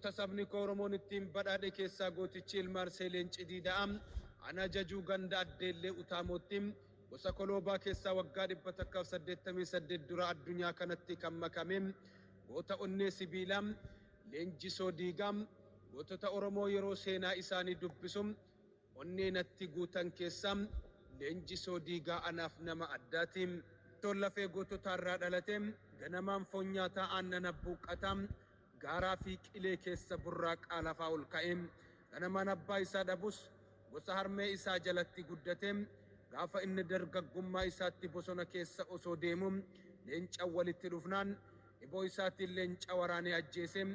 sabni Oromoon ittiin badhaadhe keessaa gootichi ilmaan Leencii Diida'am ana jajuu ganda addeellee utaamootti gosa Koloobaa keessaa waggaa 188 dura addunyaa kanatti kan makame goota onnee sibiilaa Leenjisoo Diigaa gootota Oromoo yeroo seenaa isaanii dubbisum onnee natti guutan keessaa Leenjisoo Diigaa anaaf nama addaati. Tollafee gootota irraa dhalate ganamaan foon nyaataa aannan buuqataa gaaraa fi qilee keessa burraaqaa lafaa ol ka'e ganamaan abbaa isaa dhabus gosa harmee isaa jalatti guddate gaafa inni dargaggummaa isaatti bosona keessa osoo deemu leenca walitti dhufnaan iboo isaatiin leenca waraanee ajjeese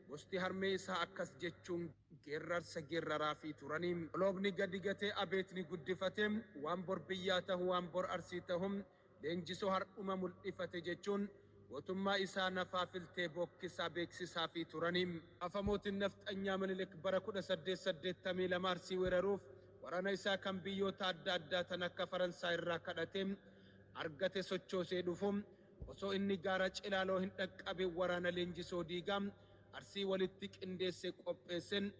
gosti harmee isaa akkas jechuun geerrarsa geerraraa fi turanii loobni gadi gatee abeetni guddifate waan bor biyyaa ta'u waan bor arsii ta'u Leenjisoo hardhuma mul'ifate jechuun mootummaa isaa nafaa filtee bokkisaa beeksisaa fi turanii afamootiin nafxanyaa Minilik bara 1882 arsii weeraruuf waraana isaa kan biyyoota adda addaa tan akka Faransaay irraa kadhate argate sochoosee dhufu osoo inni gaara Cilaaloo hin dhaqqabe waraana Leenjisoo Diigaa arsii walitti qindeesse qopheessen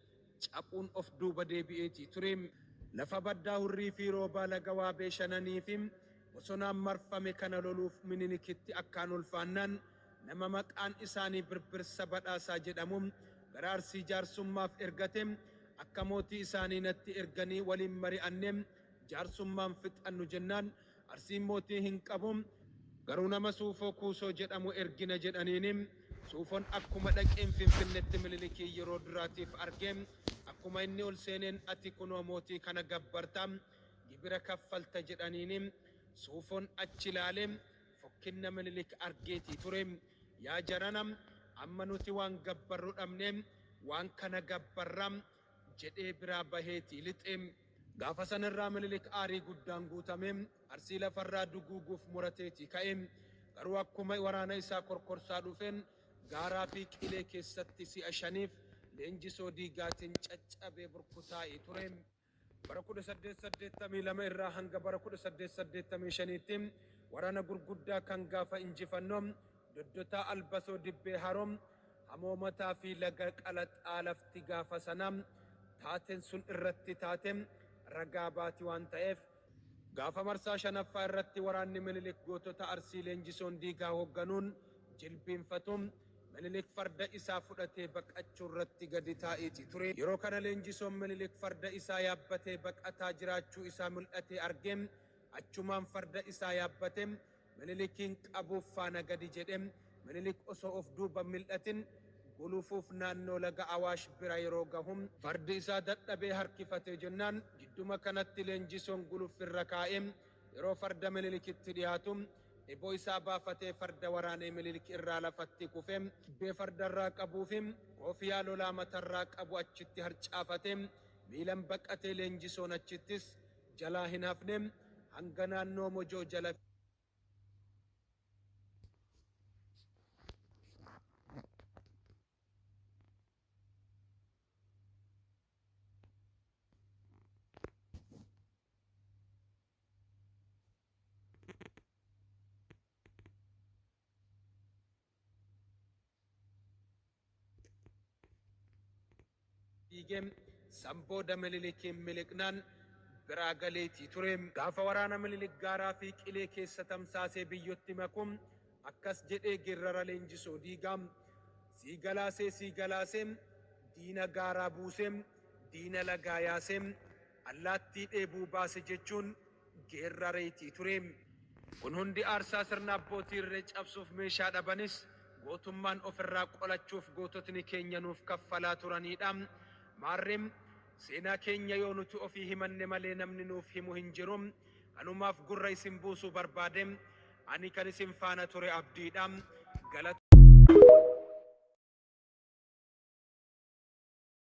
caquun of duuba deebi'eetii ture lafa baddaa hurrii fi roobaa laga waabee shananii fi bosonaan marfame kana loluuf Minilikitti akkaan ulfaannaan nama maqaan isaanii Birbirsa Badhaasaa jedhamu gara arsii jaarsummaaf ergate akka mootii isaanii natti erganii waliin mari'anne jaarsummaan fixannu jennaan arsiin mootii hin qabu garuu nama Suufoo Kuusoo jedhamu ergina jedhaniin Suufoon akkuma dhaqeen Finfinneetti Minilikii yeroo duraatiif arge akkuma inni ol seeneen ati kunoo mootii kana gabbarta gibira kaffalta jedhaniin Suufoon achi ilaalee fokkinna Minilik argeetii ture yaa jaranam amma nuti waan gabbarru dhabne waan kana gabbarra jedhee biraa baheetii lixe gaafa sanarraa Minilik aarii guddaan guutame arsii lafarraa duguuguuf murateetii ka'e garuu akkuma waraana isaa korkorsaa dhufeen gaaraa fi qilee keessatti si'a shaniif Leenjisoo Diigaatiin caccabee burkutaa'ee ture. bara 1882 irraa hanga bara 1885tti waraana gurguddaa kan gaafa injifannoo doddotaa Albasoo Dibbee Haroom hamoomataa fi laga Qalaxaa lafti gaafa sanaa taateen sun irratti taate ragaa baati waan ta'eef gaafa marsaa shanaffaa irratti waraanni Minilik gootota arsii Leenjisoon Diigaa hoogganuun jilbiinfatu Minilik farda isaa fudhatee baqachuu irratti gadi taa'eeti ture yeroo kana Leenjisoon Minilik farda isaa yaabbatee baqataa jiraachuu isaa mul'ate argee achumaan farda isaa yaabbate Minilikiin qabuuf faana gadi jedhe Minilik osoo of duuba mil'atin gulufuuf naannoo laga Awaash bira yeroo gahu fardi isaa dadhabee harkifatee jennaan gidduma kanatti Leenjisoon gulufirra kaa'e yeroo farda Minilikitti dhiyaatu eboo isaa baafatee farda waraanee Minilik irraa lafatti kufe bee fardarraa qabuuf koofiyaa lolaa matarraa qabu achitti harcaafate miilan baqatee Leenjisoon achittis jalaa hin hafne hanga naannoo Mojoo jala Igem Sambooda Minilikiin miliqnaan biraa galeetii ture gaafa waraana Minilik gaaraa fi qilee keessa tamsaasee biyyotti makum akkas jedhee geerrara Leenjisoo Diigaa siigalaasee diina gaaraa buusee diina lagaa yaasee allaattii dheebuu baase jechuun geerrareetii ture kun hundi aarsaa sirna abbootii irree cabsuuf meeshaa dhabanis gootummaan ofirraa qolachuuf goototni keenya nuuf kaffalaa turanidha. Maarrem seenaa keenya yoo nuti ofii himanne malee namni nuuf himu hin jiru kanumaaf gurra isin buusuu barbaade ani kan isin faana ture abdiidha.